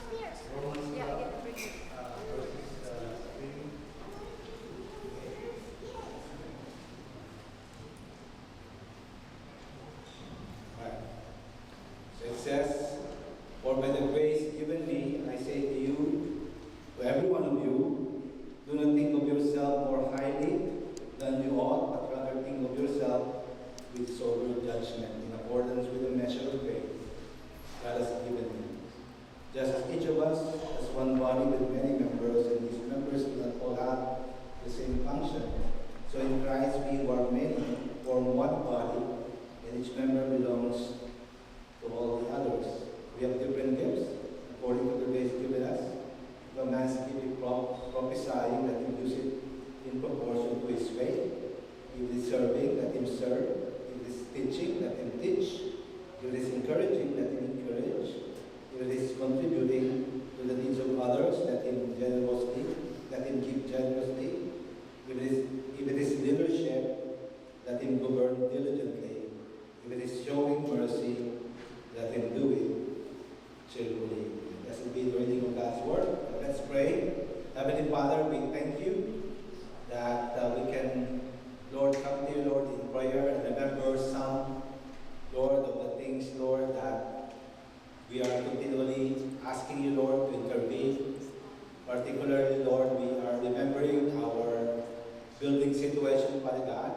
Romans Yeah, I get the bring verses 3. Right. So it says, "For by the grace given me, I say to you, to every one of you, do not think of yourself more highly than you ought, but rather think of yourself with sober judgment, in accordance with the measure of faith God has given you. Just as each of us has one body with many members, and these members do not all have the same function, so in Christ we who are many form one body, and each member belongs to all the others. We have different gifts according to the grace given us. If a man's gift is prophesying, let him use it in proportion to his faith. If it is serving, let him serve. If it is teaching, let him teach. If it is encouraging, let him encourage. If it is contributing to the needs of others, let him give generously. If it is leadership, let him govern diligently. If it is showing mercy, let him do it cheerfully." That's indeed the reading of God's Word. Let's pray. Heavenly Father, we thank you that we can, Lord, come to you, Lord, in prayer and remember some, Lord, of the things, Lord, that we are continually asking you, Lord, to intervene. Particularly, Lord, we are remembering our building situation, Father God.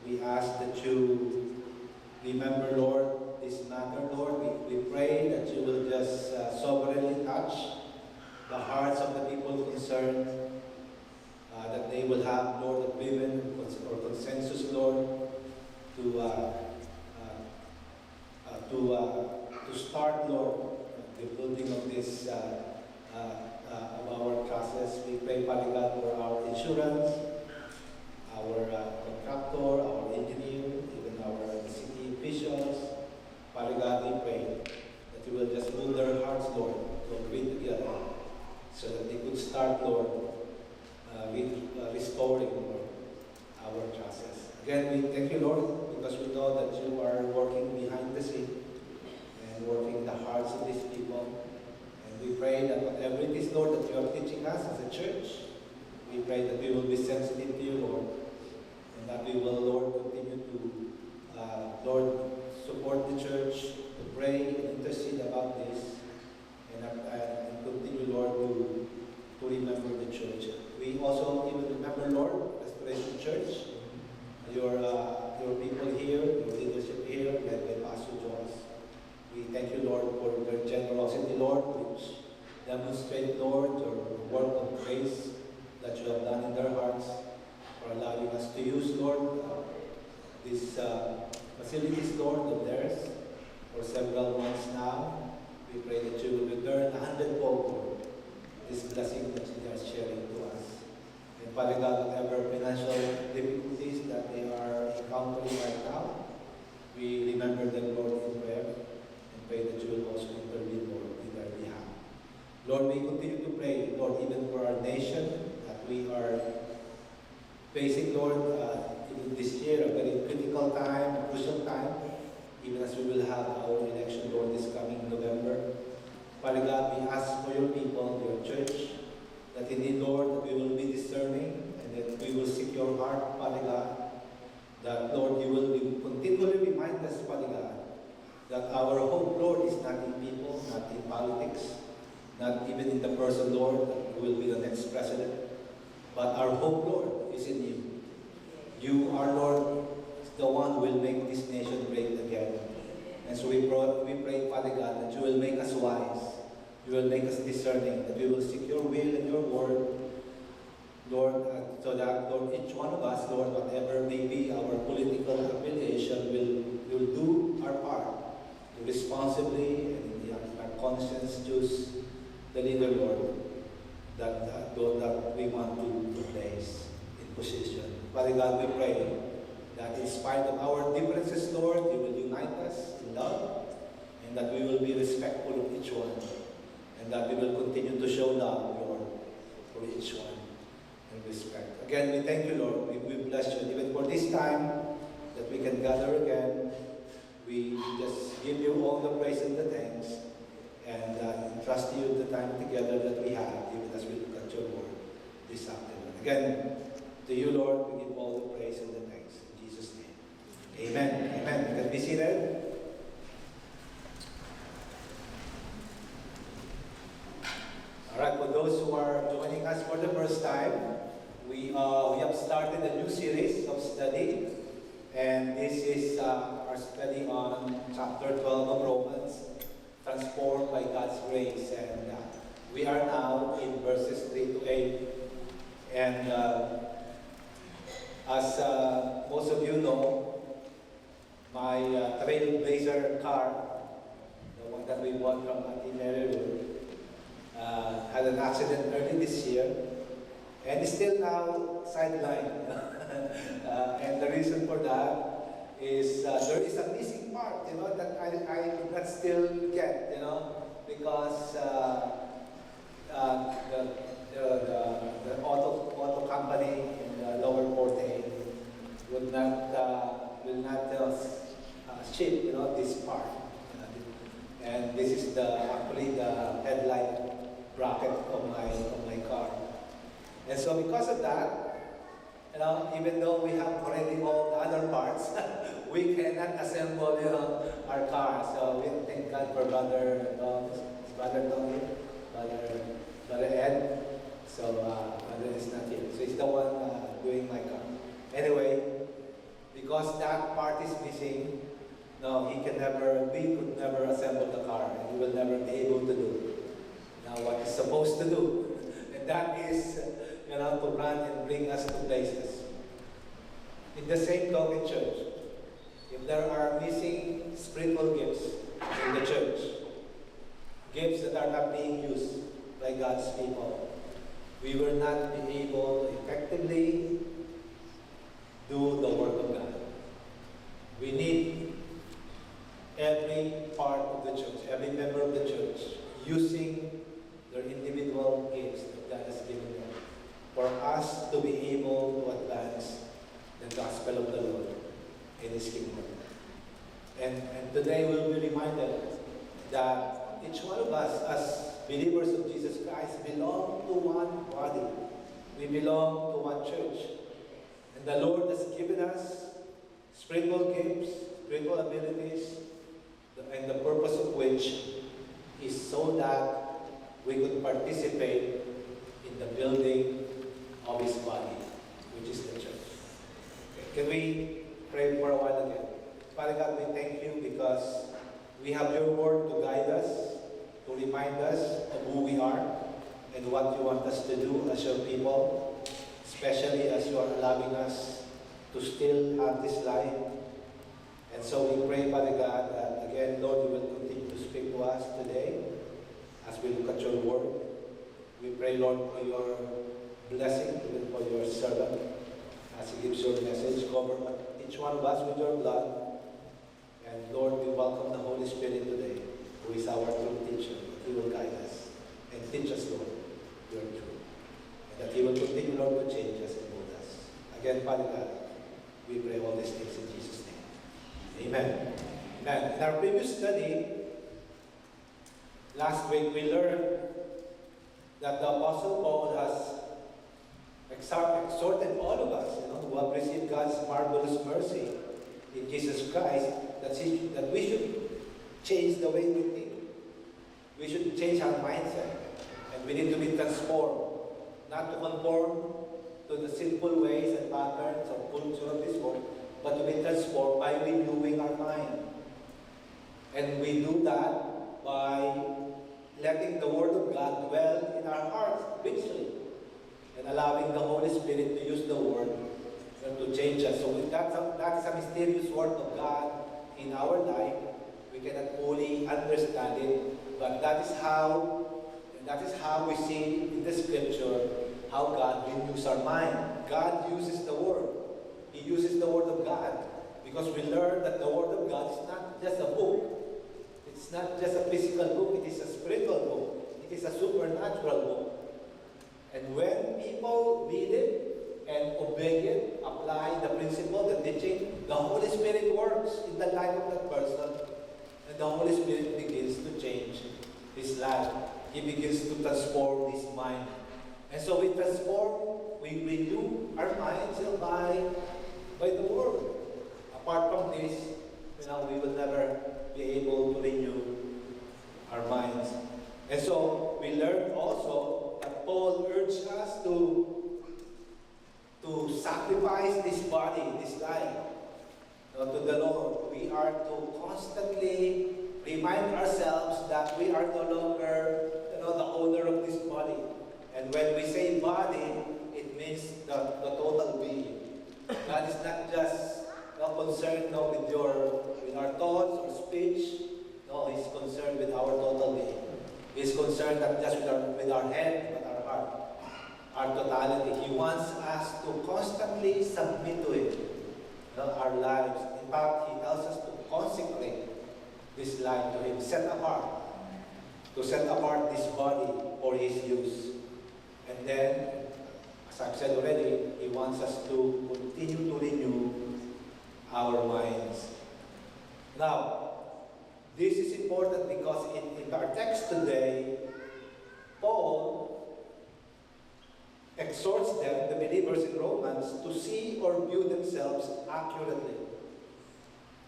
We ask that you remember, Lord, this matter, Lord. We pray that you will just sovereignly touch the hearts of the people concerned, that they will have, Lord, agreement or consensus, Lord, to start, Lord, the building of this of our process. We pray, Father God, for our insurance, our contractor, our engineer, even our city officials. Father God, we pray that you will just move their hearts, Lord, to agree together so that they could start, Lord, restoring, Lord, our process. Again, we thank you, Lord, because we know that you are working behind the scene and working in the hearts of these people. And we pray that whatever it is, Lord, that you are teaching us as a church, we pray that we will be sensitive to you, Lord, and that we will, Lord, continue to, Lord, support the church, to pray and intercede about this, and continue, Lord, to remember the church. We also even remember, Lord, Restoration Church, your people here, your leadership here, led by Pastor Jones. We thank you, Lord, for their generosity, Lord, which demonstrate, Lord, your work of grace that you have done in their hearts, for allowing us to use, Lord, these facilities, Lord, of theirs for several months now. We pray that you will return 100-fold, Lord, this blessing that you are sharing to us. And Father God, whatever financial difficulties that they are encountering right now, we remember them, Lord, in prayer, and pray that you will also intervene, Lord, in their behalf. Lord, we continue to pray, Lord, even for our nation, that we are facing, Lord, even this year, a very critical time, a crucial time, even as we will have our election, Lord, this coming November. Father God, we ask for your people, your church, that indeed, Lord, that we will be discerning and that we will seek your heart, Father God, that, Lord, you will continually remind us, Father God, that our hope, Lord, is not in people, not in politics, not even in the person, Lord, who will be the next president, but our hope, Lord, is in you. You are, Lord, the one who will make this nation great again. And so we pray, Father God, that you will make us wise, you will make us discerning, that we will seek your will and your word, Lord, so that, Lord, each one of us, Lord, whatever may be our political affiliation, will do our part to responsibly and in our conscience choose the leader, Lord, that we want to place in position. Father God, we pray that in spite of our differences, Lord, you will unite us in love, and that we will be respectful of each one, and that we will continue to show love, Lord, for each one in respect. Again, we thank you, Lord. We bless you. Even for this time that we can gather again, we just give you all the praise and the thanks, and trust you the time together that we have, even as we look at your word this afternoon. Again, to you, Lord, we give all the praise and the thanks. In Jesus' name. Amen. Amen. You can be seated. All right, for those who are joining us for the first time, we have started a new series of study, and this is our study on chapter 12 of Romans, transformed by God's grace, and we are now in verses 3 to 8, and as most of you know, my Trailblazer car, the one that we bought from Auntie Mary Lou, had an accident early this year, and is still now sidelined. And the reason for that is there is a missing part, that I could not still get, because the auto company in the lower 48 will not ship, this part. And this is actually the headlight bracket of my car. And so because of that, even though we have already all the other parts, we cannot assemble, our car. So we thank God for Brother Tony, Brother Ed. So Brother is not here. So he's the one doing my car. Anyway, because that part is missing, we could never assemble the car, and we will never be able to do what he's supposed to do, and that is, to run and bring us to places. In the same token, church, if there are missing spiritual gifts in the church, gifts that are not being used by God's people, we will not be able to effectively do the work of God. We need every part of the church, every member of the church, using their individual gifts that God has given them for us to be able to advance the gospel of the Lord in His kingdom. And today we'll be reminded that each one of us, as believers of Jesus Christ, belong to one body. We belong to one church. And the Lord has given us spiritual gifts, spiritual abilities, and the purpose of which is so that we could participate in the building of His body, which is the church. Okay. Can we pray for a while again? Father God, we thank you because we have your word to guide us, to remind us of who we are and what you want us to do as your people, especially as you are allowing us to still have this life. And so we pray, Father God, that again, Lord, you will continue to speak to us today as we look at your word. We pray, Lord, for your blessing, even for your servant, as he gives your message. Cover each one of us with your blood. And Lord, we welcome the Holy Spirit today, who is our true teacher. He will guide us and teach us, Lord, your truth. And that he will continue, Lord, to change us and mold us. Again, Father God, we pray all these things in Jesus' name. Amen. Amen. In our previous study, last week, we learned that the Apostle Paul has exhorted all of us, who have received God's marvelous mercy in Jesus Christ, that we should change the way we think. We should change our mindset, and we need to be transformed, not to conform to the sinful ways and patterns of culture of this world, but to be transformed by renewing our mind. And we do that by letting the Word of God dwell in our hearts richly, and allowing the Holy Spirit to use the Word to change us. So that is a mysterious work of God in our life. We cannot fully understand it, but that is how we see in the Scripture how God renews our mind. God uses the Word. He uses the Word of God, because we learn that the Word of God is not just a book. It's not just a physical book. It is a spiritual book. It is a supernatural book. And when people read it and obey it, apply the principle, the teaching, the Holy Spirit works in the life of that person, and the Holy Spirit begins to change his life. He begins to transform this mind. And so we renew our minds by the Word. Apart from this, we will never be able to renew our minds. And so we learned also that Paul urged us to sacrifice this body, this life, to the Lord. We are to constantly remind ourselves that we are no longer, the owner of this body. And when we say body, it means the total being. God is not just concerned with our thoughts or speech. No, He's concerned with our total being. He's concerned not just with our head, but our heart, our totality. He wants us to constantly submit to Him, our lives. In fact, He tells us to consecrate this life to Him, to set apart this body for His use. And then, as I've said already, He wants us to continue to renew our minds. Now, this is important because in our text today, Paul exhorts them, the believers in Romans, to see or view themselves accurately.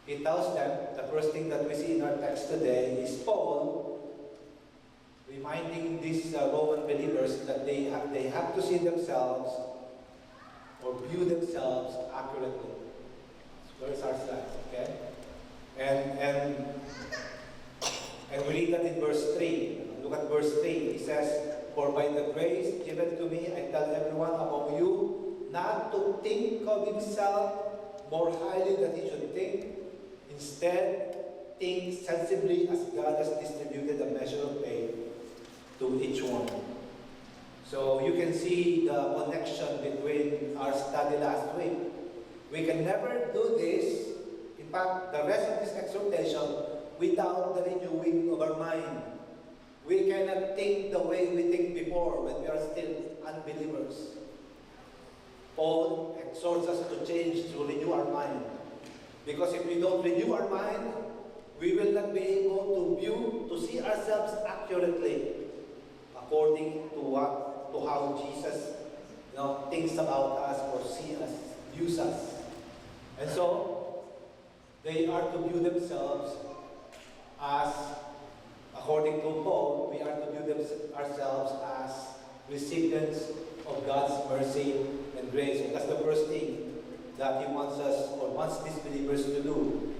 He tells them, the first thing that we see in our text today is Paul reminding these Roman believers that they have to see themselves or view themselves accurately. Where's our slide? Okay? And we read that in verse 3. Look at verse 3. He says, "For by the grace given to me, I tell everyone among you not to think of himself more highly than he should think. Instead, think sensibly as God has distributed a measure of faith to each one." So you can see the connection between our study last week. We can never do this, in fact, the rest of this exhortation, without the renewing of our mind. We cannot think the way we think before when we are still unbelievers. Paul exhorts us to change, to renew our mind. Because if we don't renew our mind, we will not be able to see ourselves accurately according to how Jesus thinks about us or see us, views us. And so, they are to view themselves as, according to Paul, we are to view ourselves as recipients of God's mercy and grace. And that's the first thing that He wants us, or wants these believers to do.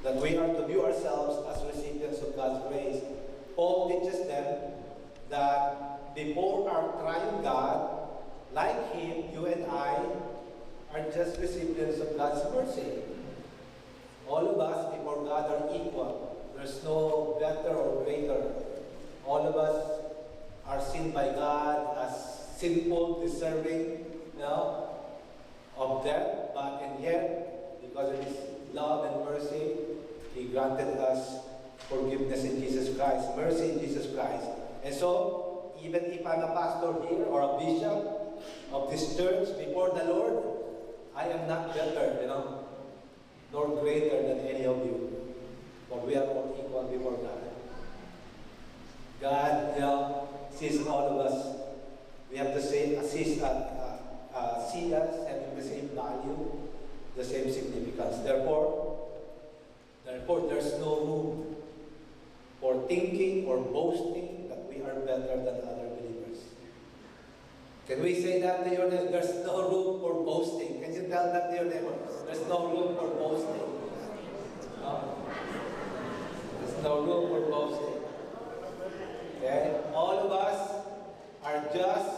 That we are to view ourselves as recipients of God's grace. Paul teaches them that before our triune God, like Him, you and I are just recipients of God's mercy. All of us before God are equal. There's no better or greater. All of us are seen by God as sinful, deserving of death, and yet, because of His love and mercy, He granted us forgiveness in Jesus Christ, mercy in Jesus Christ. And so, even if I'm a pastor here or a bishop of this church before the Lord, I am not better, nor greater than any of you. For we are all equal before God. God sees all of us. We have the same, see us having the same value, the same significance. Therefore, there's no room for thinking or boasting that we are better than other believers. Can we say that to your neighbor? There's no room for boasting. Can you tell that to your neighbor? There's no room for boasting. No? There's no room for boasting. Okay? All of us are just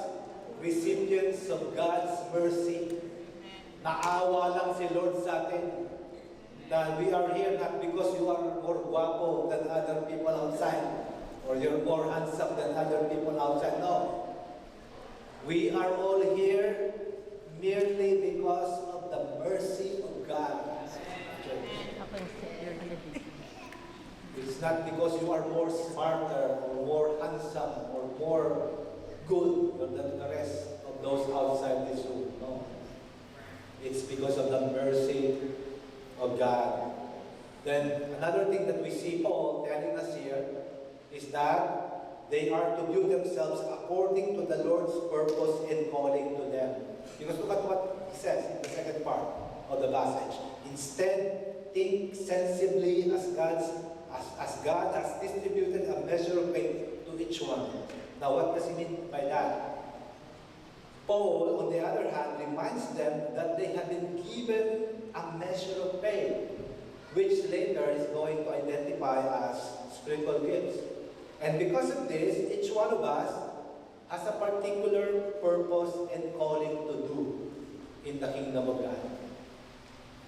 recipients of God's mercy. Naawa lang si Lord sa atin. That we are here not because you are more guapo than other people outside, or you're more handsome than other people outside. No. We are all here merely because of the mercy of God. It's not because you are more smarter or more handsome or more good than the rest of those outside this room. No. It's because of the mercy of God. Then another thing that we see Paul telling us here is that They are to view themselves according to the Lord's purpose and calling to them. Because look at what he says in the second part of the passage. Instead, think sensibly as God has distributed a measure of faith to each one. Now, what does he mean by that? Paul, on the other hand, reminds them that they have been given a measure of faith, which later is going to identify as spiritual gifts. And because of this, each one of us has a particular purpose and calling to do in the kingdom of God.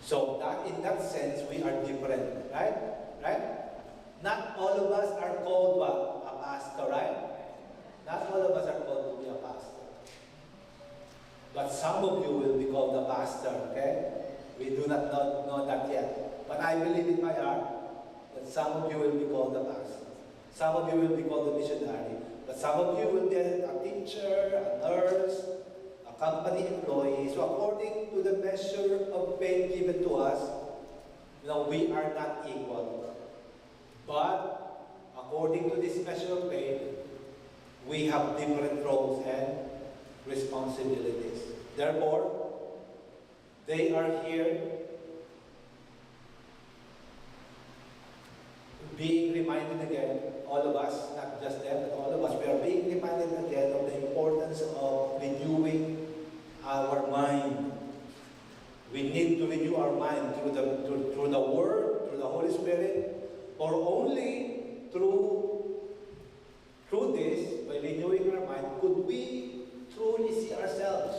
So that in that sense, we are different, right? Right? Not all of us are called what? A pastor, right? Not all of us are called to be a pastor. But some of you will be called a pastor, okay? We do not know that yet. But I believe in my heart that some of you will be called a pastor. Some of you will be called a missionary. But some of you will be a teacher, a nurse, a company employee. So according to the measure of faith given to us, we are not equal. But according to this measure of faith, we have different roles and responsibilities. Therefore, they are here being reminded again, all of us, not just them, but all of us, we are being reminded again of the importance of renewing our mind. We need to renew our mind through the Word, through the Holy Spirit, or only through this, by renewing our mind, could we truly see ourselves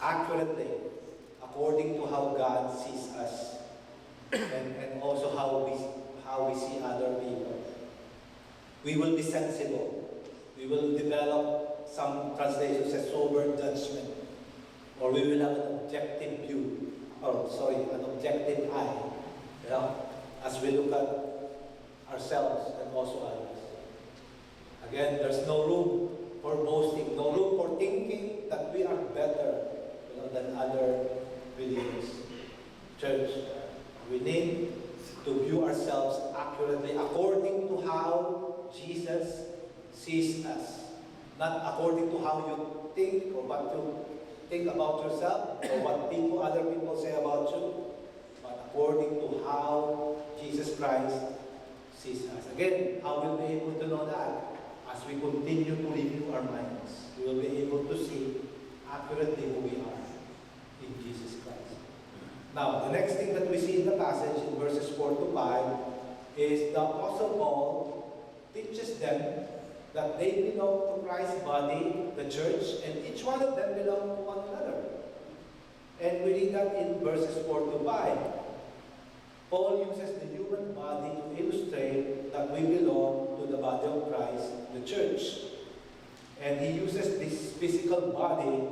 accurately, according to how God sees us, and also how we see other people. We will be sensible. We will develop, some translations say, sober judgment. Or we will have an objective view, an objective eye, as we look at ourselves and also others. Again, there's no room for boasting, no room for thinking that we are better than other believers. Church, we need to view ourselves accurately according to how Jesus sees us. Not according to how you think or what you think about yourself or what other people say about you, but according to how Jesus Christ sees us. Again, how will we be able to know that? As we continue to renew our minds, we will be able to see accurately who we are in Jesus Christ. Now, the next thing that we see in the passage in verses 4 to 5 is the Apostle Paul teaches them that they belong to Christ's body, the church, and each one of them belong to one another. And we read that in verses 4 to 5. Paul uses the human body to illustrate that we belong to the body of Christ, the church. And he uses this physical body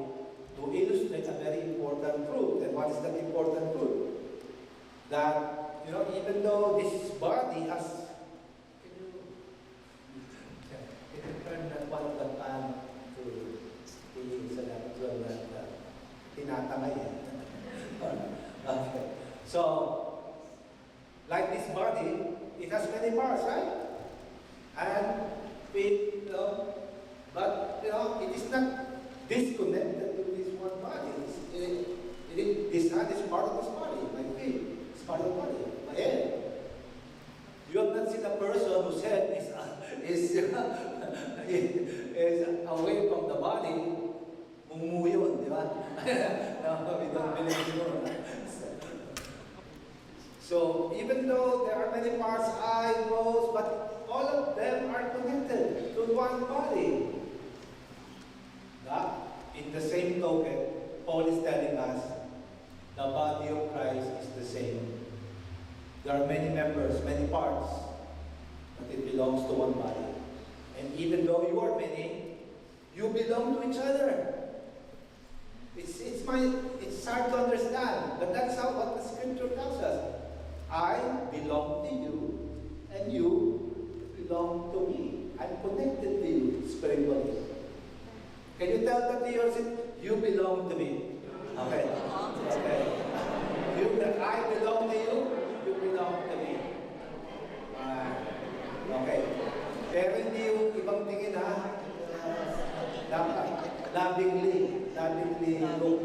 to illustrate a very important truth. And what is that important truth? That, even though this body has... Can you turn that one of the pan to the so that it will not tinatamay. Okay. So, like this body, it has many parts, right? And but it is not disconnected to this one body. This hand is part of this body. My feet is part of the body. My head. You have not seen a person whose head is away from the body. Mumuyo, di ba? No, we don't believe in. So, even though there are many parts, eye, nose, but all of them are connected to one body. In the same token, Paul is telling us, the body of Christ is the same. There are many members, many parts, but it belongs to one body. And even though you are many, you belong to each other. It's hard to understand, but that's what the scripture tells us. I belong to you, and you belong to me. I'm connected to you spiritually. Can you tell that to yourself? You belong to me. Okay. Okay. I belong to you, you belong to me. Okay. Pero hindi Dapat. Lovingly look.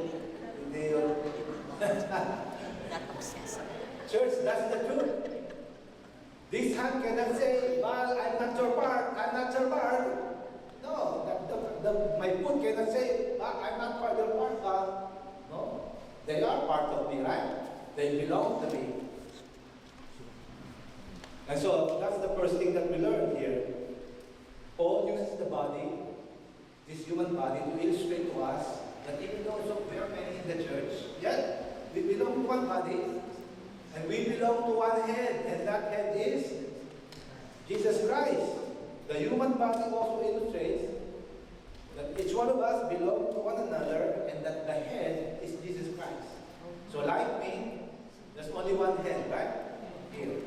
Hindi yun. Not obsessive. Church, that's the truth. This hand cannot say, well, I'm not your part, I'm not your part. No, my foot cannot say, I'm not part of your part, God. No, they are part of me, right? They belong to me. And so, that's the first thing that we learn here. Paul uses the body, this human body, to illustrate to us that even though so we are many in the church, yet we belong to one body, and we belong to one head, and that head is Jesus Christ. The human body also illustrates that each one of us belong to one another, and that the head is Jesus Christ. So like me, there's only one head, right? Here.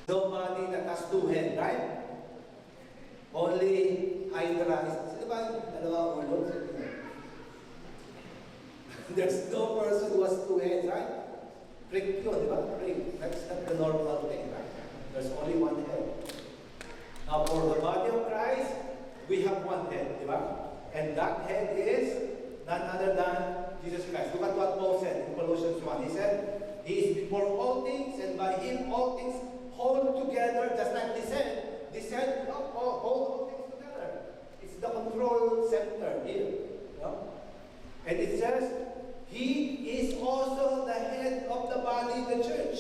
No body that has two heads, right? Only Hydra is, di ba, dalawa ulo? There's no person who has two heads, right? Freak yun, di ba? Freak. That's not the normal thing, right? There's only one head. Now, for the body of Christ, we have one head, di ba? And that head is none other than Jesus Christ. Look at what Paul said in Colossians 1. He said, He is before all things, and by Him all things hold together, just like He said, hold all things together. It's the control center here. You know? And it says, He is also the head of the body, the church.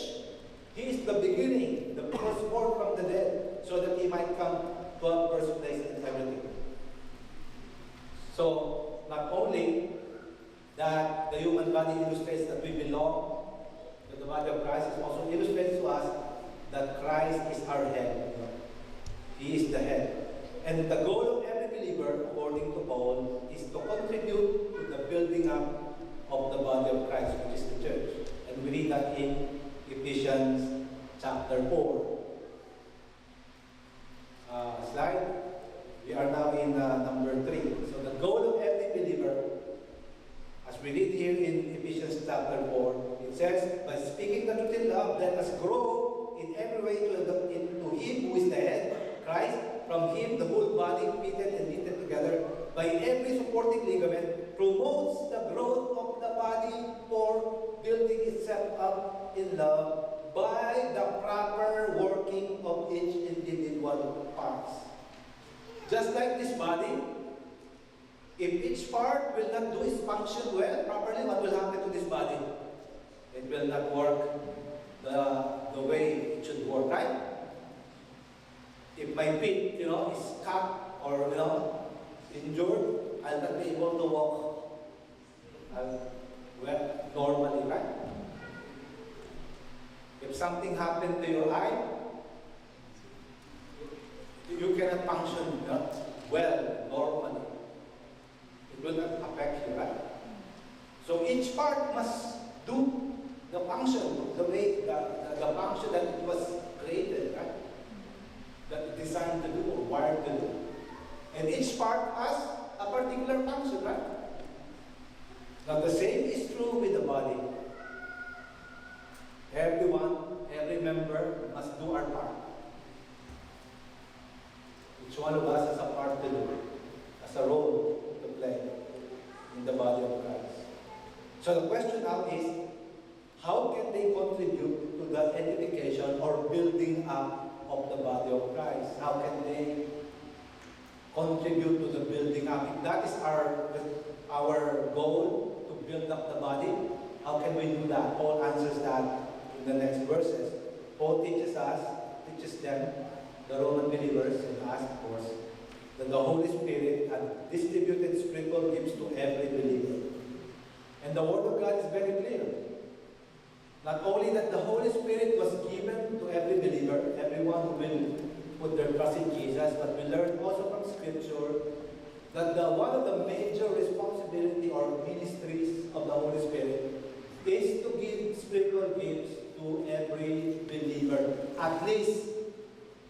He is the beginning, the firstborn from the dead, so that He might come to have first place in everything. So, not only that the human body illustrates that we belong to the body of Christ, it also illustrates to us that Christ is our head. He is the head. And the goal of every believer, according to Paul, is to contribute to the building up of the body of Christ, which is the church. And we read that in Ephesians chapter 4. Slide. We are now in number 3. So the goal of every believer, as we read here in Ephesians chapter 4, it says, by speaking the truth in love, let us grow in every way into Him who is the head, Christ. From Him, the whole body, fitted and knitted together by every supporting ligament, promotes the growth of the body for building itself up in love by the proper working of each individual parts. Just like this body, if each part will not do its function well, properly, what will happen to this body? It will not work the way it should work, right? If my feet, is cut or, injured, I'll not be able to walk normally, right? If something happened to your eye, you cannot function well, normally. It will not affect you, right? So each part must do the function, the way, the function that it was created, right? That it's designed to do or wired to do. And each part has a particular function, right? Now the same is true with the body. Everyone, every member must do our part. Each one of us has a part to do, has a role to play in the body of Christ. So the question now is, how can they contribute to the edification or building up of the body of Christ? How can they contribute to the building up? If that is our goal, to build up the body, how can we do that? Paul answers that in the next verses. Paul teaches them, the Roman believers, and us, of course, that the Holy Spirit had distributed spiritual gifts to every believer. And the Word of God is very clear. Not only that the Holy Spirit was given to every believer, everyone who will put their trust in Jesus, but we learn also from Scripture that one of the major responsibility or ministries of the Holy Spirit is to give spiritual gifts to every believer. At least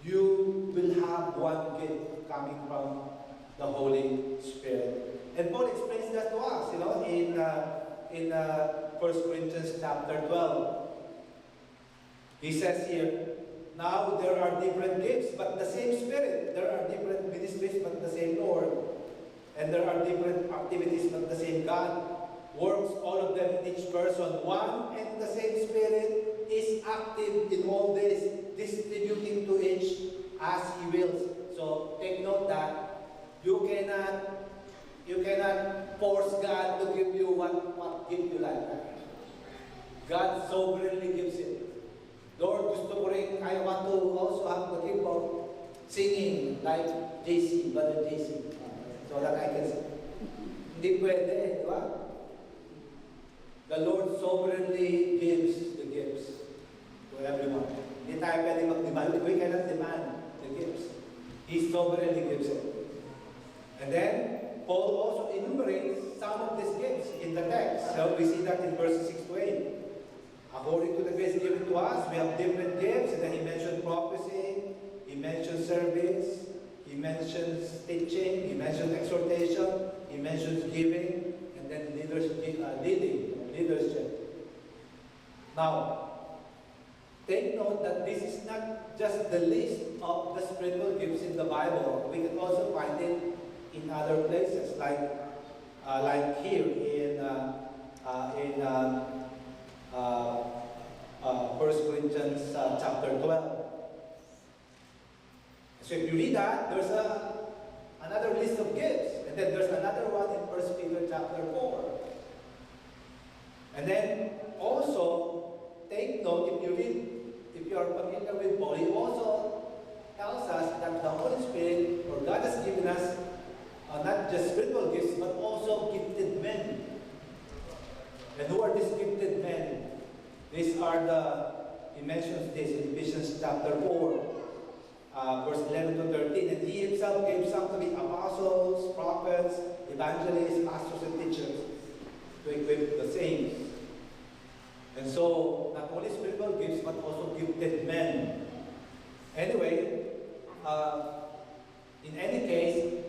you will have one gift coming from the Holy Spirit. And Paul explains that to us, in 1 Corinthians chapter 12. He says here, now there are different gifts, but the same Spirit. There are different ministries, but the same Lord. And and there are different activities, but the same God works all of them in each person. One and the same Spirit is active in all this, distributing to each as He wills. So take note that you cannot force God to give you what give you life. God sovereignly gives it. Lord, gusto ko rin, I want to also have the gift of singing like JC, Brother JC, so that I can sing. Hindi pwede, di ba? The Lord sovereignly gives the gifts to everyone. Hindi tayo pwede mag-demand. We cannot demand the gifts. He sovereignly gives it. And then, Paul also enumerates some of these gifts in the text. So we see that in verses 6 to 8. According to the grace given to us, we have different gifts. And then he mentioned prophecy, he mentioned service, he mentions teaching, he mentions exhortation, he mentions giving, and then leadership. Now, take note that this is not just the list of the spiritual gifts in the Bible. We can also find it in other places, like here in 1 Corinthians chapter 12. So if you read that, there's another list of gifts, and then there's another one in 1 Peter chapter 4. And then also, take note, if you are familiar with Paul, he also tells us that the Holy Spirit, or God has given us not just spiritual gifts, but also gifted men. And who are these gifted men? These are he mentions this in Ephesians chapter 4, verse 11 to 13. And he himself gave some to be apostles, prophets, evangelists, pastors, and teachers to equip the saints. And so, not only spiritual gifts, but also gifted men. Anyway, in any case,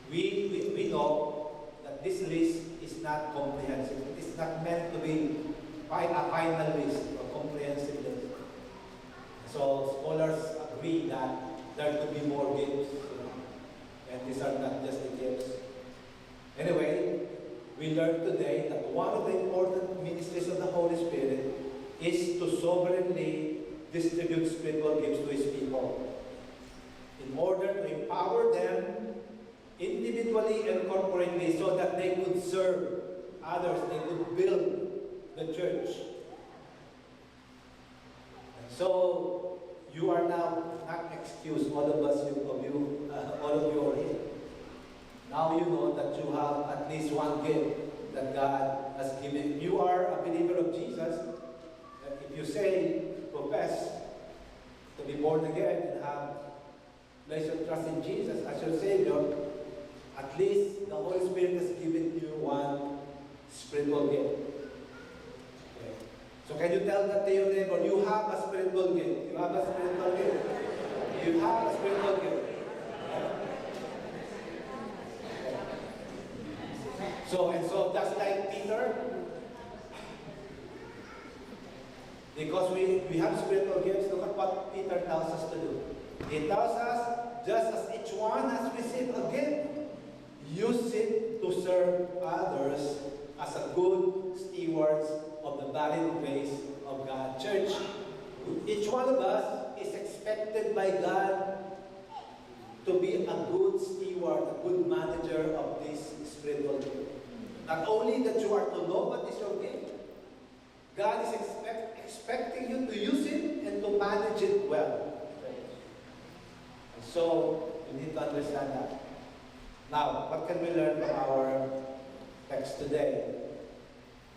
we know that this list is not comprehensive. It is not meant to be a final list or comprehensive list. So scholars agree that there could be more gifts, and these are not just the gifts. Anyway, we learned today that one of the important ministries of the Holy Spirit is to sovereignly distribute spiritual gifts to His people in order to empower them individually and corporately so that they could serve others, they could build the church. And so you are now not excused, all of you are here. Now you know that you have at least one gift that God has given. If you are a believer of Jesus, if you say, profess to be born again and have place your trust in Jesus as your Savior, at least the Holy Spirit has given you one spiritual gift. Okay. So can you tell that to your neighbor, you have a spiritual gift. You have a spiritual gift. You have a spiritual gift. So just like Peter, because we have spiritual gifts, look at what Peter tells us to do. He tells us, just as each one has received a gift, use it to serve others as a good stewards of the varied grace of God. Church, each one of us is expected by God to be a good steward, a good manager of this spiritual gift. Not only that you are to know what is your gift, God is expecting you to use it and to manage it well. And so, you need to understand that. Now, what can we learn from our text today?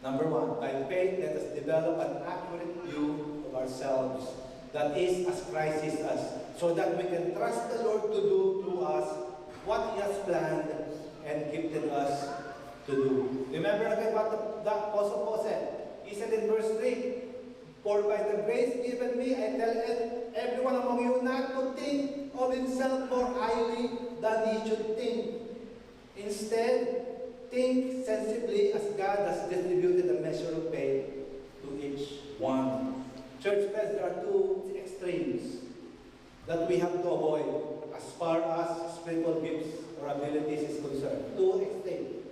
Number one, by faith, let us develop an accurate view of ourselves, that is, as Christ is us, so that we can trust the Lord to do through us what He has planned and gifted us to do. Remember again what the Apostle Paul said. He said in verse 3, "For by the grace given me, I tell everyone among you not to think of himself more highly than he should think. Instead, think sensibly as God has distributed a measure of faith to each one." Church friends, there are two extremes that we have to avoid as far as spiritual gifts or abilities is concerned. Two extremes.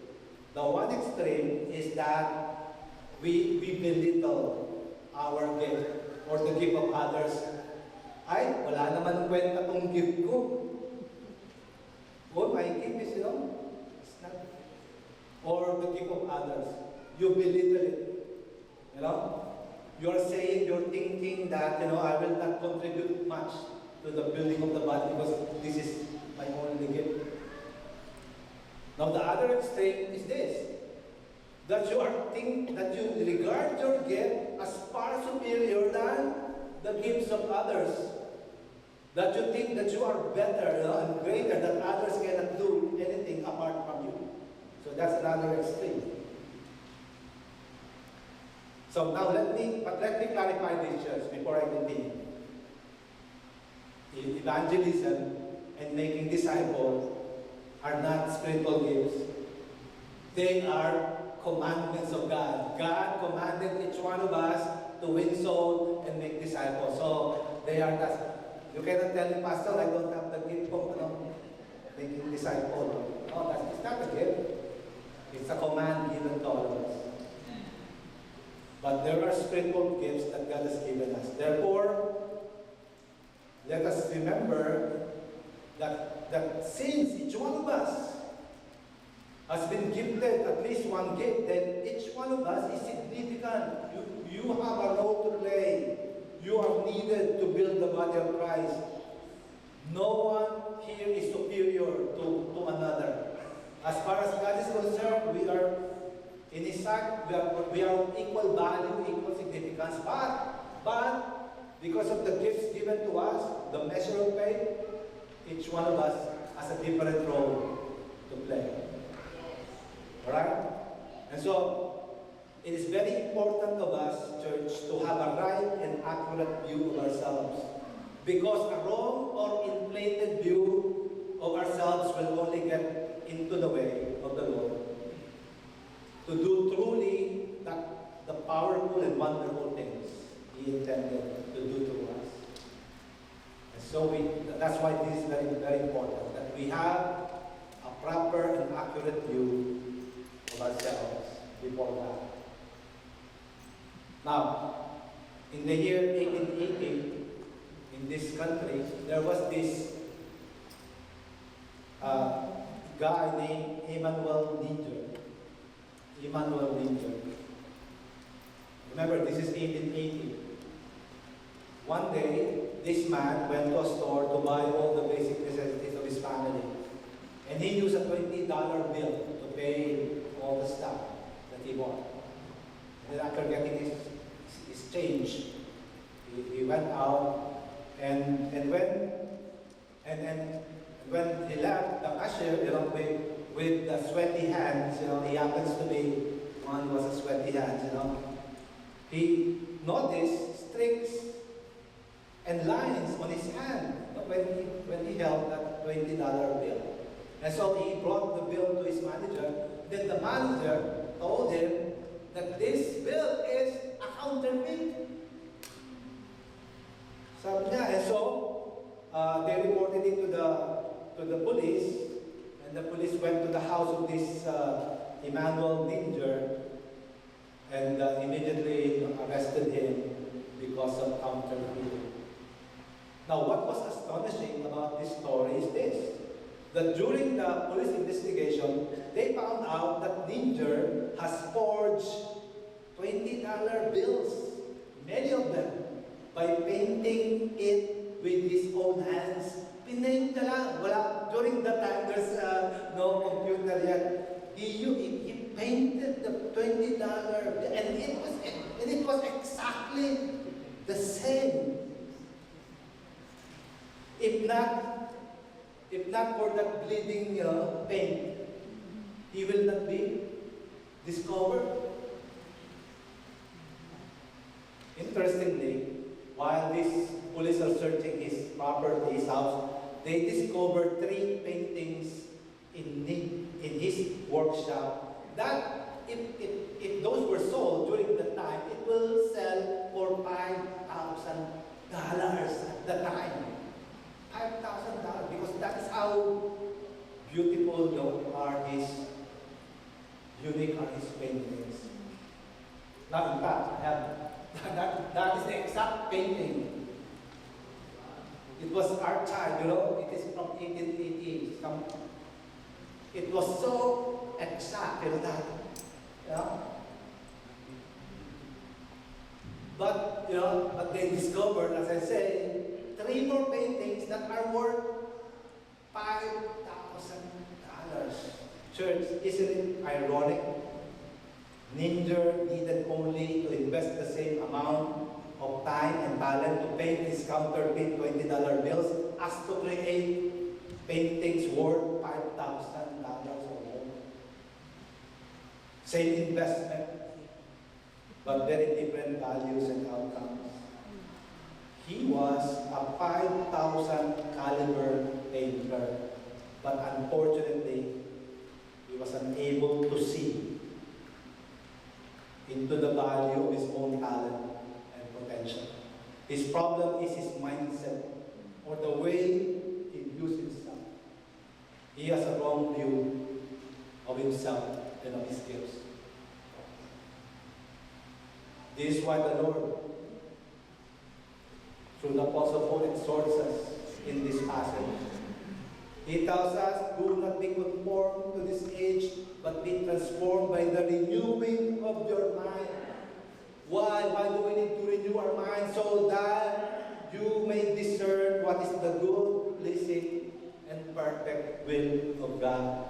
The one extreme is that we belittle our gift or the gift of others. Ay, wala naman kwenta tong gift ko. Oh, my gift is, it's not. Or the gift of others. You belittle it. You're saying, you're thinking that, I will not contribute much to the building of the body because this is my only gift. Now the other extreme is this, that you regard your gift as far superior than the gifts of others. That you think that you are better and greater, that others cannot do anything apart from you. So that's another extreme. So now let me clarify this, church, before I continue. Evangelism and making disciples are not spiritual gifts. They are commandments of God. God commanded each one of us to win souls and make disciples. So they are not. You cannot tell me, Pastor, I don't have the gift of making disciples. No, it's not a gift. It's a command given to all of us. But there are spiritual gifts that God has given us. Therefore, let us remember that since each one of us has been gifted at least one gift, then each one of us is significant. You have a role to play. You are needed to build the body of Christ. No one here is superior to another. As far as God is concerned, we are in His sight, we are of equal value, equal significance. But because of the gifts given to us, the measure of faith, each one of us has a different role to play. Alright? And so, it is very important of us, church, to have a right and accurate view of ourselves. Because a wrong or inflated view of ourselves will only get into the way of the Lord to do truly the powerful and wonderful things He intended to do to us. And so that's why this is very, very important, that we have a proper and accurate view of ourselves before God. Now, in the year 1880, in this country, there was this guy named Emanuel Linder. Remember, this is 1880. One day, this man went to a store to buy all the basic necessities of his family. And he used a $20 bill to pay all the stuff that he bought. And then after getting his change, he went out, and when he left, the cashier, with the sweaty hands, he happens to be one who has a sweaty hands, he noticed streaks and lines on his hand when he held that $20 bill. And so he brought the bill to his manager. Then the manager told him that this bill is a counterfeit. Sabi niya, and so they reported it to the police. And the police went to the house of this Emanuel Linder and immediately arrested him because of counterfeiting. Now, what was astonishing about this story is this, that during the police investigation, they found out that Linder has forged $20 bills, many of them, by painting it with his own hands. Pinaint na lang. During that time, there's no computer yet. He painted the $20 bill, and it was exactly the same. If not for that bleeding paint, he will not be discovered. Interestingly, while these police are searching his property, his house, they discovered 3 paintings in his workshop that if those were sold during the time, it will sell for $5,000 at the time. $5,000, because that is how beautiful beautiful though are his, unique are his paintings. Now, in fact, I have, that is the exact painting. It was archived, it is from 1880. It was so exact, that, but they discovered, as I say, 3 more paintings that are worth $5,000. Church, isn't it ironic? Ninja needed only to invest the same amount of time and talent to paint his counterfeit $20 bills as to create paintings worth $5,000 or more. Same investment, but very different values and outcomes. He was a 5,000 caliber painter, but unfortunately, he was unable to see into the value of his own talent and potential. His problem is his mindset, or the way he views himself. He has a wrong view of himself and of his gifts. This is why the Lord, through the Apostle Paul, exhorts us in this passage. He tells us, do not be conformed to this age, but be transformed by the renewing of your mind. Why? Why do we need to renew our mind? So that you may discern what is the good, pleasing, and perfect will of God.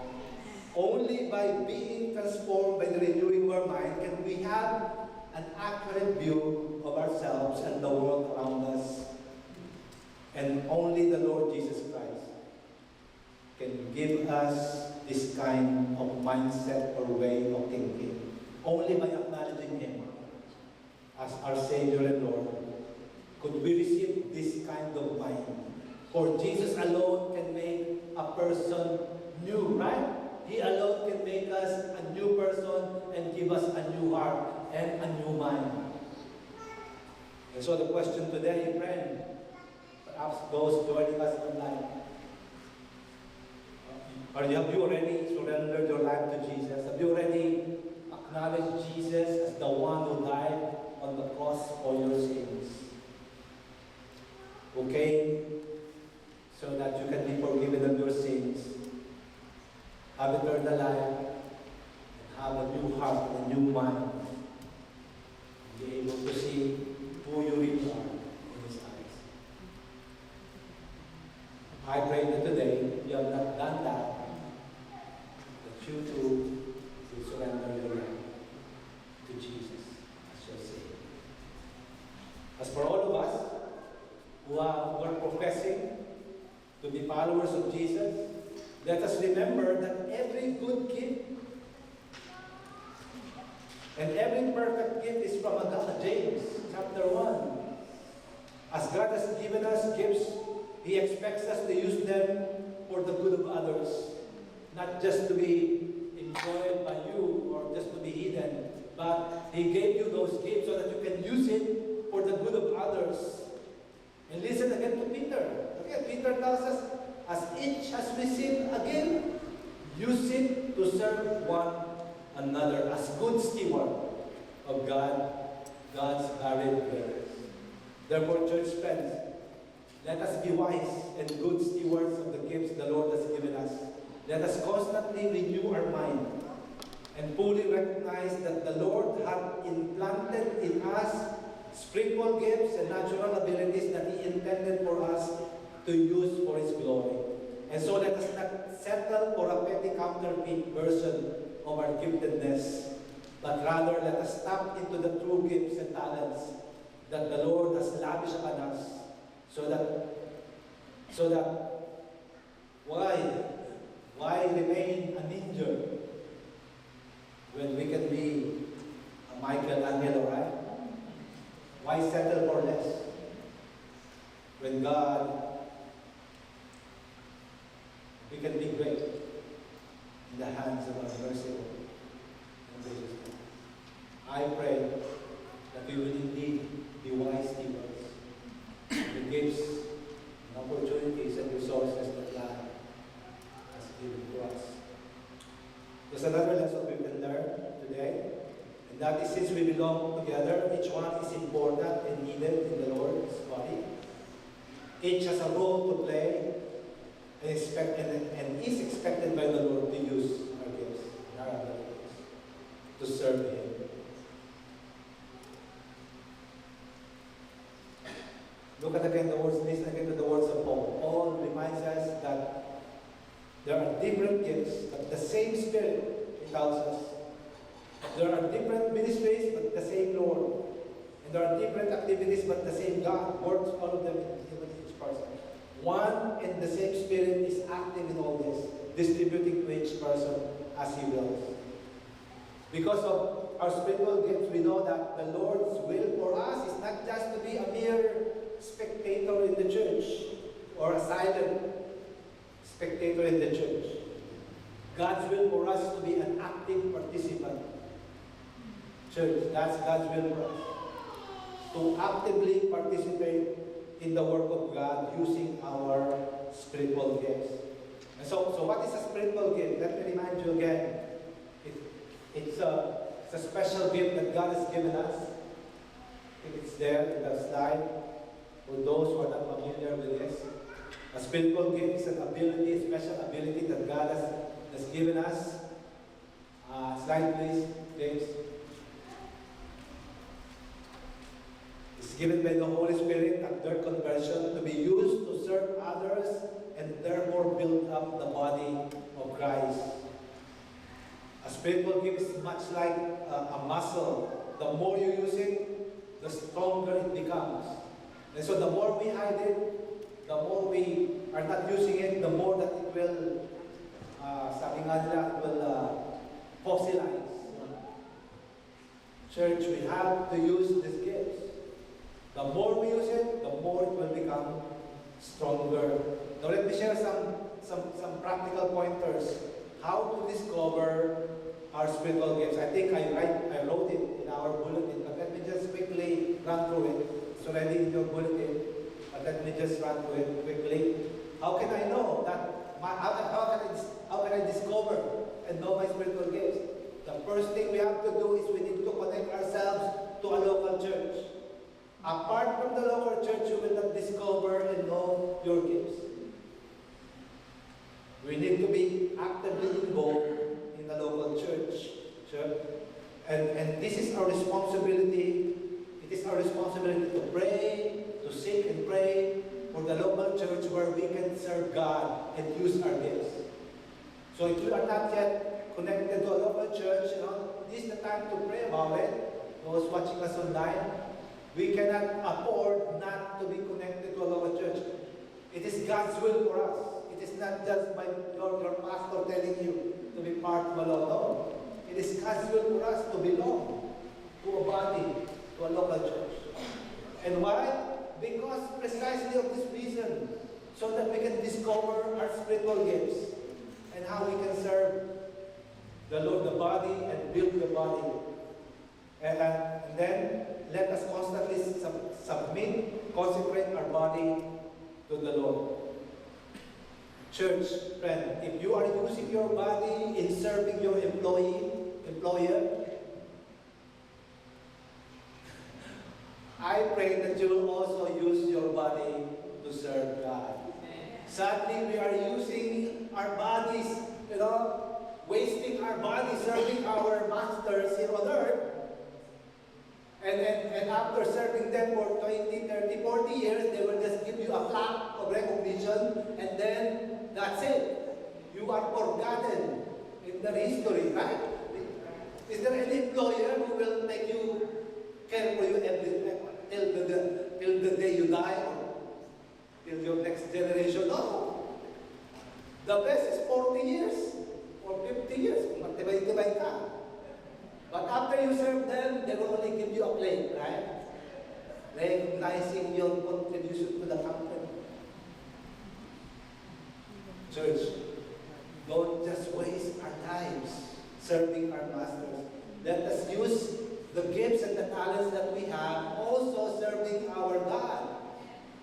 Only by being transformed by the renewing of our mind can we have an accurate view of ourselves and the world around us. And only the Lord Jesus Christ can give us this kind of mindset or way of thinking. Only by acknowledging Him as our Savior and Lord could we receive this kind of mind. For Jesus alone can make a person new, right? He alone can make us a new person and give us a new heart and a new mind. And so the question today, friend, perhaps those joining us online, or have you already surrendered your life to Jesus? Have you already acknowledged Jesus as the one who died on the cross for your sins? Who came so that you can be forgiven of your sins, have eternal life, and have a new heart, a new mind, and be able to see who you really are in His eyes. I pray that today, if you have not done that you too will surrender your life to Jesus as your Savior. As for all of us who are professing to be followers of Jesus, let us remember that every good gift and every perfect gift is from God. James chapter 1. As God has given us gifts, He expects us to use them for the good of others. Not just to be enjoyed by you or just to be hidden, but He gave you those gifts so that you can use it for the good of others. And listen again to Peter. Okay, Peter tells us, as each has received a gift, use it to serve one another as good steward of God's varied grace. Therefore, church friends, let us be wise and good stewards of the gifts the Lord has given us. Let us constantly renew our mind and fully recognize that the Lord hath implanted in us spiritual gifts and natural abilities that He intended for us to use for His glory. And so let us not settle for a petty counterfeit version of our giftedness, but rather let us tap into the true gifts and talents that the Lord has lavished upon us, so that why remain a ninja when we can be a Michelangelo, right? Why settle for less when we can be great in the hands of our merciful and gracious God. I pray that we will indeed be wise stewards of the gifts and opportunities and resources that God There's another lesson we can learn today, and that is since we belong together, each one is important and needed in the Lord's body. Each has a role to play and is expected by the Lord to use our gifts and our abilities to serve Him. Look at again the words, listen again to the words of Paul. Paul reminds us that there are different gifts, but the same Spirit, he tells us. There are different ministries, but the same Lord. And there are different activities, but the same God works all of them in each person. One and the same Spirit is active in all this, distributing to each person as He wills. Because of our spiritual gifts, we know that the Lord's will for us is not just to be a mere spectator in the church or a silent spectator in the church. God's will for us is to be an active participant. Church, that's God's will for us. To actively participate in the work of God using our spiritual gifts. And so what is a spiritual gift? Let me remind you again. It's a special gift that God has given us. I think it's there in the slide for those who are not familiar with this. A spiritual gift is an ability, a special ability that God has given us. Slide please, James. It's given by the Holy Spirit at their conversion to be used to serve others and therefore build up the body of Christ. A spiritual gift is much like a muscle. The more you use it, the stronger it becomes. And so the more we hide it, the more we are not using it, the more that it will, sabi nga nila, it will fossilize. Church, we have to use these gifts. The more we use it, the more it will become stronger. Now let me share some practical pointers. How to discover our spiritual gifts. I think I wrote it in our bulletin, but let me just quickly run through it. It's already in your bulletin, but let me just run through it quickly. How can I know that? How can I discover and know my spiritual gifts? The first thing we have to do is we need to connect ourselves to a local church. Apart from the local church, you will not discover and know your gifts. We need to be actively involved in the local church. And this is our responsibility. It is our responsibility to pray, to seek and pray for the local church where we can serve God and use our gifts. So if you are not yet connected to a local church, this is the time to pray about it. Those watching us online, we cannot afford not to be connected to a local church. It is God's will for us. It is not just by your pastor telling you to be part of a local. It is God's will for us to belong to a body, to a local church. And why? Because precisely of this reason, so that we can discover our spiritual gifts and how we can serve the Lord, the body, and build the body. And then let us constantly submit, consecrate our body to the Lord. Church, friend, if you are using your body in serving your employer, I pray that you will also use your body to serve God. Sadly, we are using our bodies, wasting our bodies serving our masters here on earth. And after serving them for 20, 30, 40 years, they will just give you a plaque of recognition, and then that's it. You are forgotten in their history, right? Is there any employer who will make you care for you till the day you die or till your next generation? No. The best is 40 years or 50 years. Matibay-tibay ka. But after you serve them, they will only give you a plate, right? Recognizing your contribution to the company. Church, don't just waste our lives serving our masters. Let us use the gifts and the talents that we have also serving our God.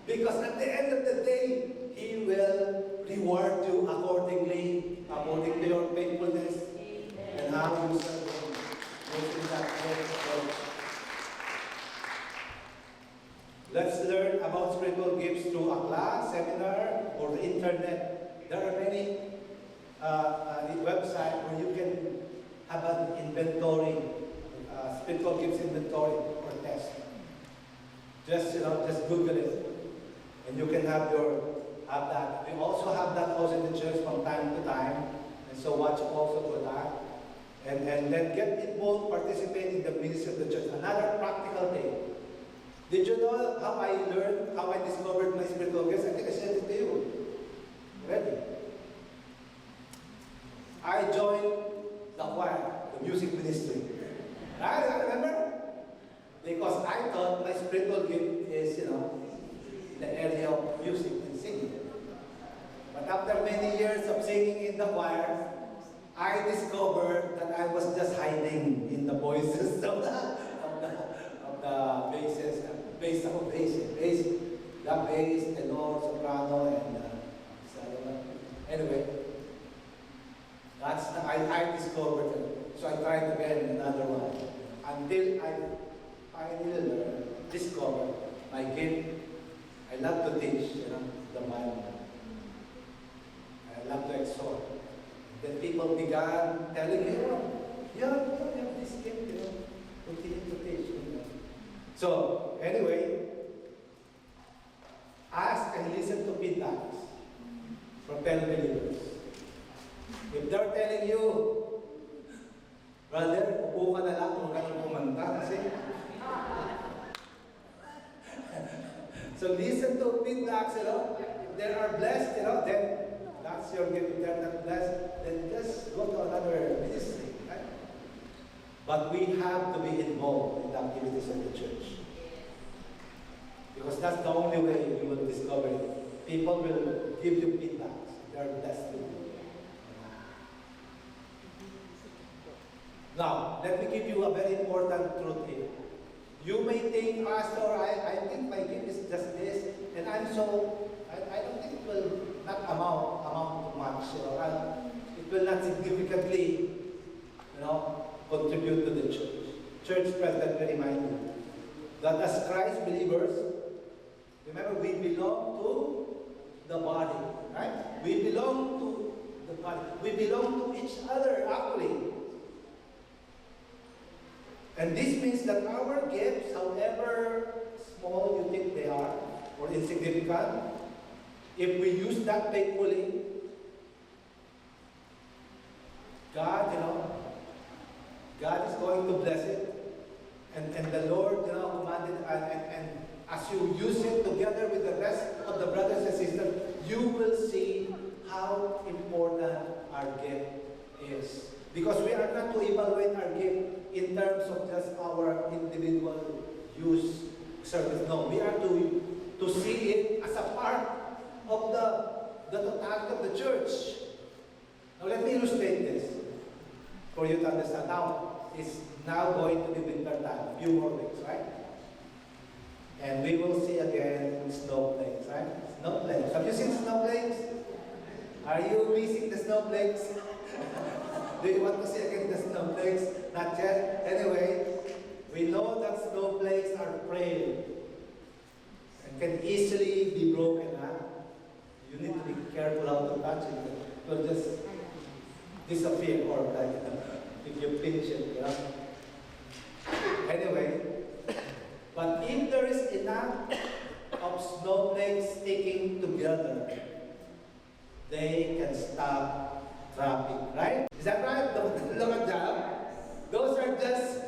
Because at the end of the day, He will reward you accordingly, according to your faithfulness. about spiritual gifts through a class, seminar, or the internet. There are many websites where you can have an inventory, spiritual gifts inventory or test. Just Google it, and you can have that. We also have that also in the church from time to time, and so watch also for that. And then get involved, participate in the ministry of the church. Another practical thing. Did you know how I discovered my spiritual gifts? I think I said it to you already. I joined the choir, the music ministry. I remember? Because I thought my spiritual gift is, the area of music and singing. But after many years of singing in the choir, I discovered that I was just hiding in the voices of the basses, the bass, tenor, soprano, and salva. Anyway, I discovered it. So I tried again another one until I finally discovered my gift. I love to teach, the Bible. I love to exhort. Then people began telling me, you have this gift, continue to teach. So, anyway, ask and listen to feedbacks from fellow believers. If they're telling you, brother, upo ka na lang kung ganun kumanta kasi. So listen to feedbacks, if they are blessed, then that's your gift. If they're not blessed, then just go to another ministry, right? But we have to be involved in the activities of the church. Because that's the only way you will discover it. People will give you feedbacks. They're blessed with you. Now, let me give you a very important truth here. You may think, Pastor, I think my gift is just this, and I don't think it will not amount to much. It will not significantly, contribute to the church. Church president will remind you that as Christ believers, remember, we belong to the body, right? We belong to the body. We belong to each other, actually. And this means that our gifts, however small you think they are, or insignificant, if we use that faithfully, God is going to bless it. And the Lord, commanded, and as you use it together with the rest of the brothers and sisters, you will see how important our gift is. Because we are not to evaluate our gift in terms of just our individual use service. No, we are to see it as a part of the totality of the church. Now let me illustrate this for you to understand. Now, it's now going to be winter time, a few more weeks, right? And we will see again snowflakes, right? Snowflakes. Have you seen snowflakes? Are you missing the snowflakes? Do you want to see again the snowflakes? Not yet. Anyway, we know that snowflakes are frail and can easily be broken. You need to be careful how to touch it. It will just disappear, or if you pinch it, Anyway, but if there is enough of snowflakes sticking together, they can stop traffic, right? Is that right? Look at that. Those are just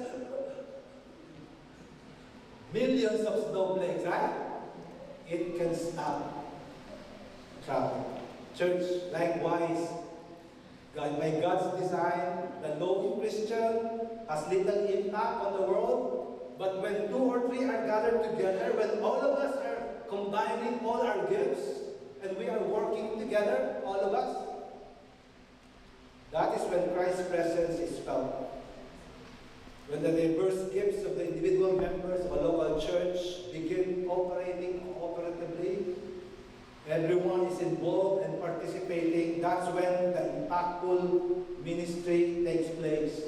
millions of snowflakes, right? It can stop traffic. Church, likewise, by God's design, the lone Christian has little impact on the world. But when 2 or 3 are gathered together, when all of us are combining all our gifts, and we are working together, all of us, that is when Christ's presence is felt. When the diverse gifts of the individual members of a local church begin operating cooperatively, everyone is involved and participating, that's when the impactful ministry takes place.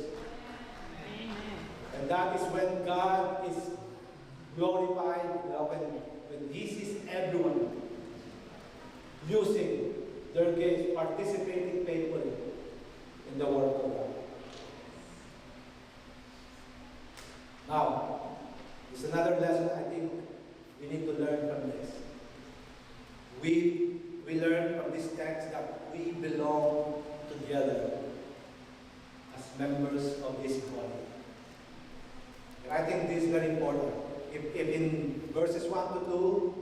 And that is when God is glorified, when He sees everyone using their gifts, participating faithfully in the work of God. Now, there's another lesson I think we need to learn from this. We learn from this text that we belong together as members of this body. And I think this is very important. If in verses 1 to 2,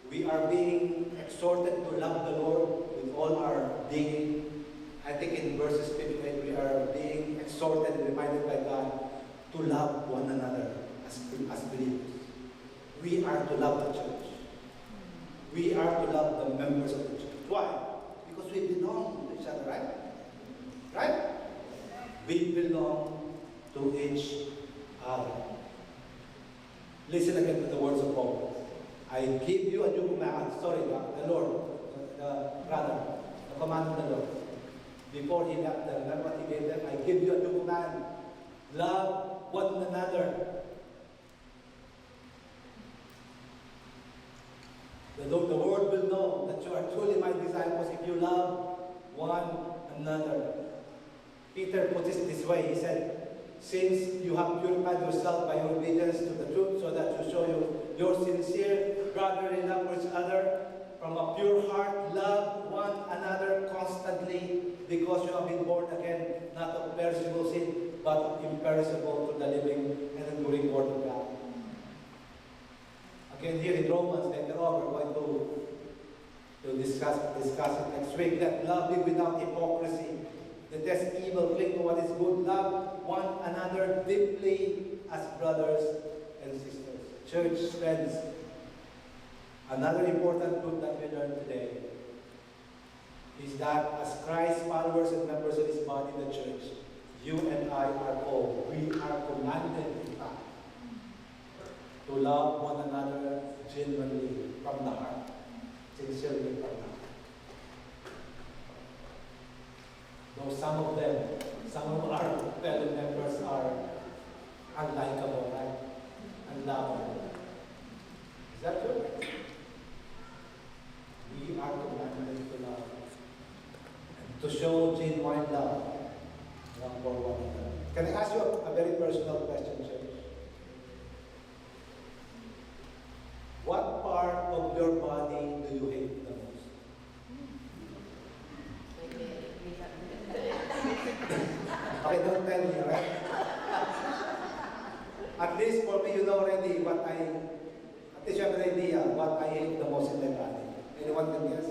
we are being exhorted to love the Lord with all our being, I think in verses 58, we are being exhorted and reminded by God to love one another as believers. We are to love the church. We are to love the members of the church. Why? Because we belong to each other, right? Right? We belong to each other. Listen again to the words of Paul. I give you a new command. Sorry, the Lord, the brother, the command of the Lord. Before he left them, remember what he gave them? I give you a new command. Love one another. The world will know that you are truly my disciples if you love one another. Peter put it this way. He said, since you have purified yourself by your obedience to the truth, so that you show your sincere brotherly love for each other, from a pure heart, love one another constantly, because you have been born again, not of perishable seed, but of imperishable, through the living and enduring word of God. Again, here in Romans, later on, we're going to discuss it next week. Let love be without hypocrisy. Detest evil, cling to what is good. Love one another deeply as brothers and sisters. Church friends, another important truth that we learned today is that as Christ's followers and members of His body, the church, you and I are called. We are commanded, in fact, to love one another genuinely from the heart, sincerely from the heart. Though some of our fellow members are unlikable, right? Unlovable. Is that true? We are commanded to love, and to show genuine love one for one another. Can I ask you a very personal question, church? What part of your body do you hate the most? Okay, don't tell me, right? At least for me, you know already at least you have an idea what I hate the most in my body. Anyone can guess?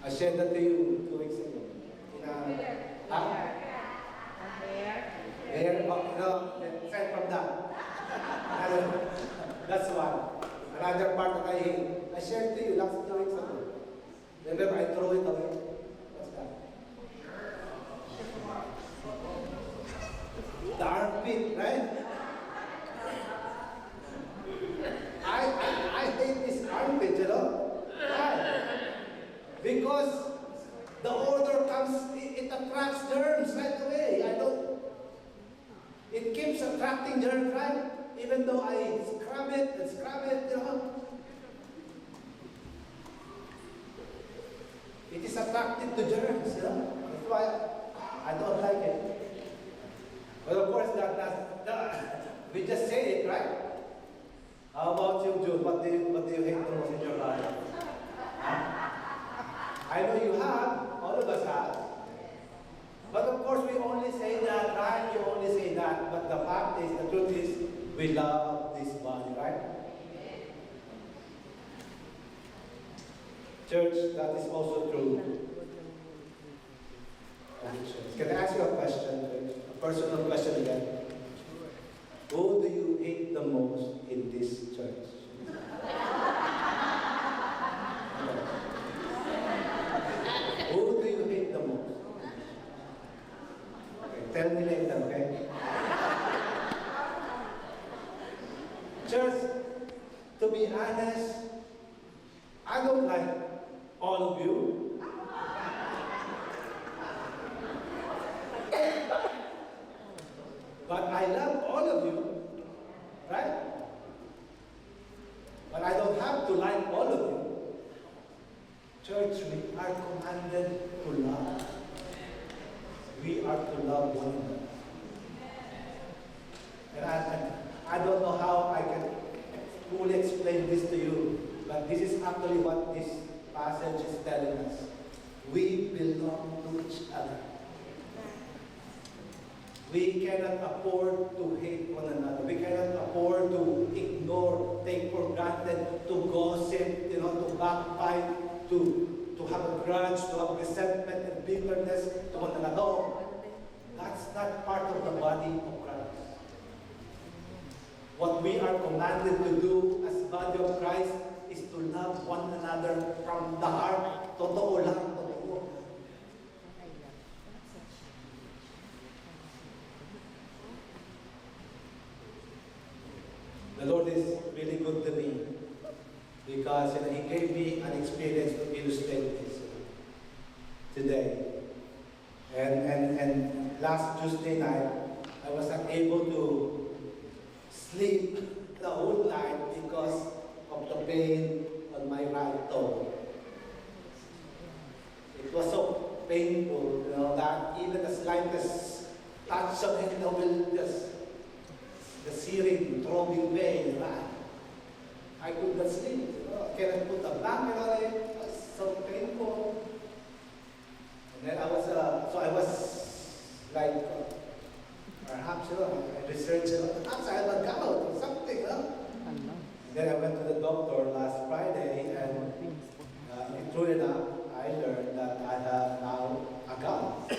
I shared that to you 2 weeks ago. Hair? Oh, no, aside from that. That's one. Another part that I hate. I shared to you last 2 weeks ago. Remember, I throw it away. What's that? The armpit, right? I hate this armpit, you know? Why? Because the odor comes, it attracts germs right away. It keeps attracting germs, right? Even though I scrub it, you know. It is attracted to germs, you know. That's why I don't like it. But of course, we just say it, right? How about you, Jude? What do you hate the most in your life? I know you have, all of us have. But of course, we only say that, right? You only say that. But the fact is, the truth is, we love this body, right? Church, that is also true of the church. Can I ask you a question, a personal question again? Who do you hate the most in this church? Who do you hate the most? Okay, tell me later, okay? Church, to be honest, I don't like all of you. But I love all of you, right? explain this to you, but this is actually what this passage is telling us. We belong to each other. We cannot afford to hate one another. We cannot afford to ignore, take for granted, to gossip, to backbite, to have a grudge, to have resentment and bitterness to one another. That's not part of the body of Christ. What we are commanded to do as body of Christ is to love one another from the heart. Totoo lang, totoo. The Lord is really good to me because He gave me an experience to illustrate this today. And last Tuesday night, I was not able to sleep the whole night because of the pain on my right toe. It was so painful, that even the slightest touch of it will just the searing, throbbing pain, right? I could not sleep. I cannot put a blanket on it. It was so painful. And then I was like, perhaps, I researched, perhaps I have a gout or something, And then I went to the doctor last Friday, and true enough, I learned that I have now a gout.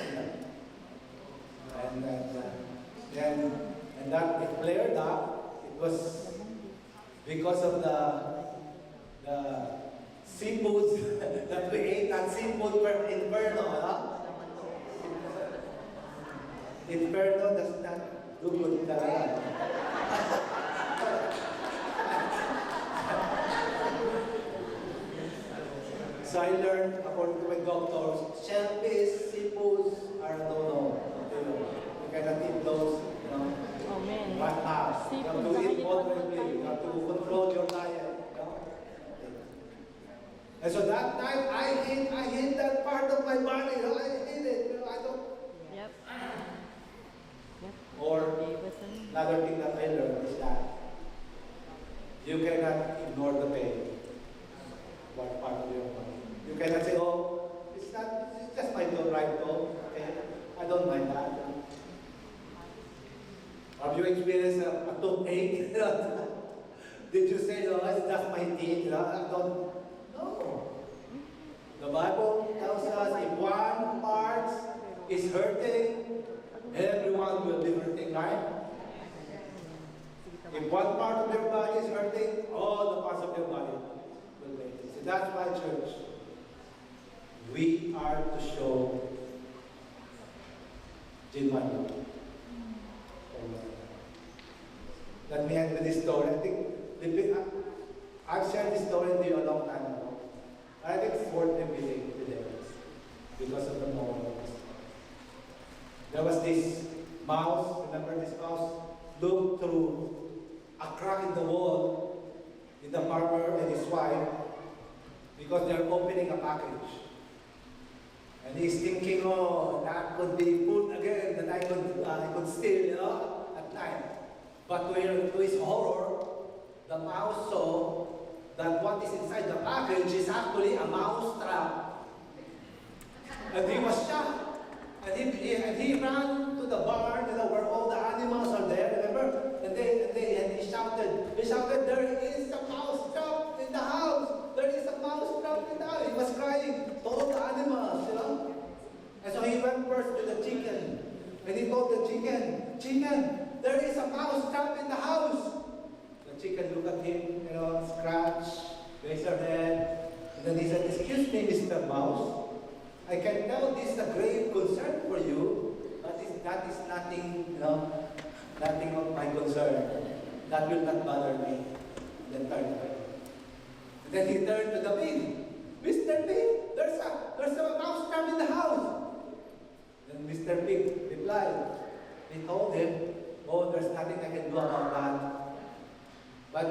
And that it flared up. It was because of the seafoods that we ate at Seafood Inferno, Inferno does not do good talaga. So I learned, according to my doctors, shellfish, seafoods are no. You cannot eat those, Right now, you have to eat moderately, you have to control your diet. And so that night, I hate that part of my body. I hate it. I don't. Yep. Or another thing that I learned is that you cannot ignore the pain. What part of your body? You cannot say, "Oh, it's just my toe, right toe. Okay, I don't mind that." Have you experienced a toothache? Did you say, "No, it's just my teeth"? I don't. No. The Bible tells us if one part is hurting, everyone will be hurting, right? If one part of your body is hurting, all the parts of your body will be hurting. So that's why, church, we are to show genuine love. Let me end with this story. I think I've shared this story to you a long time ago. I think it's worth repeating today because of the moment. There was this mouse, remember this mouse, looked through a crack in the wall with the farmer and his wife because they're opening a package. And he's thinking, oh, that could be food again that I could steal, at night. But to his horror, the mouse saw that what is inside the package is actually a mouse trap. And he was shocked. And he ran to the barn, where all the animals are there, remember? And he shouted, there is a mouse trap in the house. There is a mouse trap in the house. He was crying to all the animals, And so he went first to the chicken. And he told the chicken, there is a mouse trap in the house. The chicken looked at him, scratch, raised her head. And then he said, excuse me, Mr. Mouse. I can tell this is a grave concern for you, but that is nothing, nothing of my concern. That will not bother me. Then turned away. And then he turned to the pig. Mr. Pig, there's a mouse trap in the house. Then Mr. Pig replied. He told him, oh, there's nothing I can do about that. But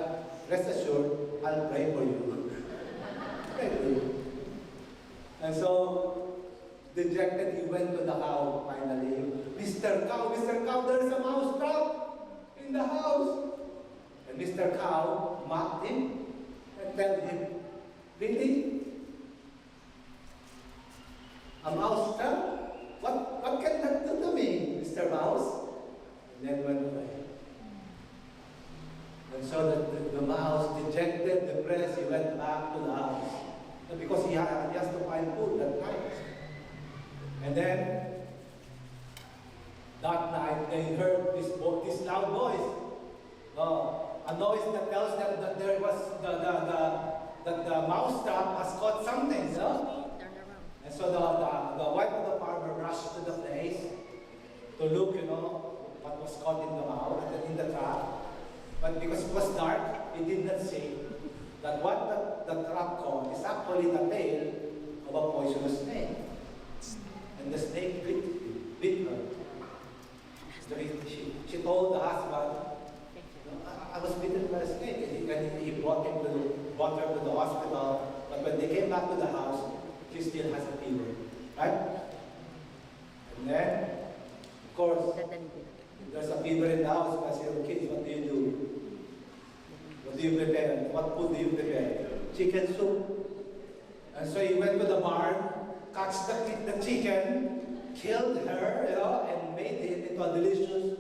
rest assured, I'll pray for you. Pray for you. And so, dejected, he went to the cow finally. Mr. Cow, there's a mouse trap in the house. And Mr. Cow mocked him. tell him, really? A mouse trap? What can that do to me, Mr. Mouse? And then went away. And so the mouse, dejected, depressed, he went back to the house. Because he has to find food that night. And then, that night, they heard this loud noise. A noise that tells them that there was the mouse trap has caught something, you know? Turn around. And so the wife of the farmer rushed to the place to look, you know, what was caught in the mouth, in the trap. But because it was dark, he did not see that what the trap caught is actually the tail of a poisonous snake. And the snake bit her. So she told the husband, I was bitten by a snake. And he brought her to the hospital. But when they came back to the house, she still has a fever. Right? And then, of course, if there's a fever in the house, as your kids, what do? What do you prepare? What food do you prepare? Chicken soup. And so he went to the barn, catch the chicken, killed her, you know, and made it into a delicious